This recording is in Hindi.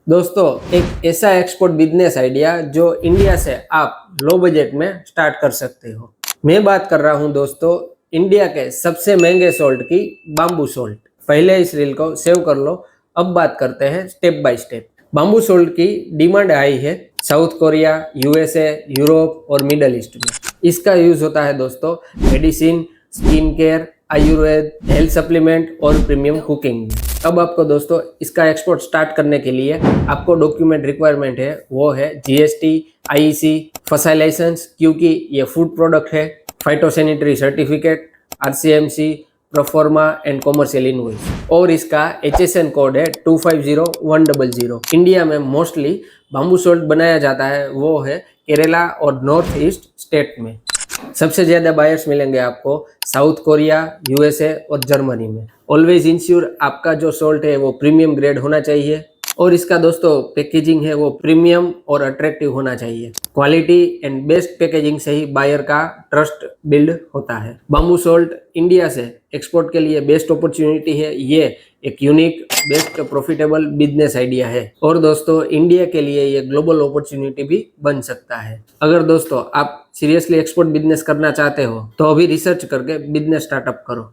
दोस्तों, एक ऐसा एक्सपोर्ट बिजनेस आइडिया जो इंडिया से आप लो बजट में स्टार्ट कर सकते हो। मैं बात कर रहा हूं दोस्तों इंडिया के सबसे महंगे सॉल्ट की, बाम्बू सॉल्ट। पहले इस रील को सेव कर लो। अब बात करते हैं step by step. Bamboo salt की डिमांड हाई है साउथ कोरिया, यूएसए, यूरोप और मिडल ईस्ट में। इसका यूज होता है दोस्तों medicine, skin care, Ayurveda, health supplement और प्रीमियम कुकिंग में। अब आपको दोस्तों इसका एक्सपोर्ट स्टार्ट करने के लिए आपको डॉक्यूमेंट रिक्वायरमेंट है, वो है जीएसटी, आईईसी, फसाई लाइसेंस क्योंकि ये फूड प्रोडक्ट है, phytosanitary certificate, RCMC, proforma and commercial invoice. और इसका एचएसएन कोड है 250100। इंडिया में मोस्टली बाम्बू सॉल्ट बनाया जाता है वो है केरला और नॉर्थ ईस्ट स्टेट में। सबसे ज्यादा बायर्स मिलेंगे आपको साउथ कोरिया, यूएसए और जर्मनी में। ऑलवेज इंश्योर आपका जो सॉल्ट है वो प्रीमियम ग्रेड होना चाहिए और इसका दोस्तों पैकेजिंग है वो प्रीमियम और अट्रैक्टिव होना चाहिए। क्वालिटी एंड बेस्ट पैकेजिंग से ही बायर का ट्रस्ट बिल्ड होता है। बाम्बू सॉल्ट इंडिया से एक्सपोर्ट के लिए बेस्ट अपॉर्चुनिटी है। ये एक unique, best profitable business idea है और दोस्तों इंडिया के लिए ये ग्लोबल अपॉर्चुनिटी भी बन सकता है। अगर दोस्तों आप सीरियसली एक्सपोर्ट बिजनेस करना चाहते हो तो अभी रिसर्च करके बिजनेस स्टार्टअप करो।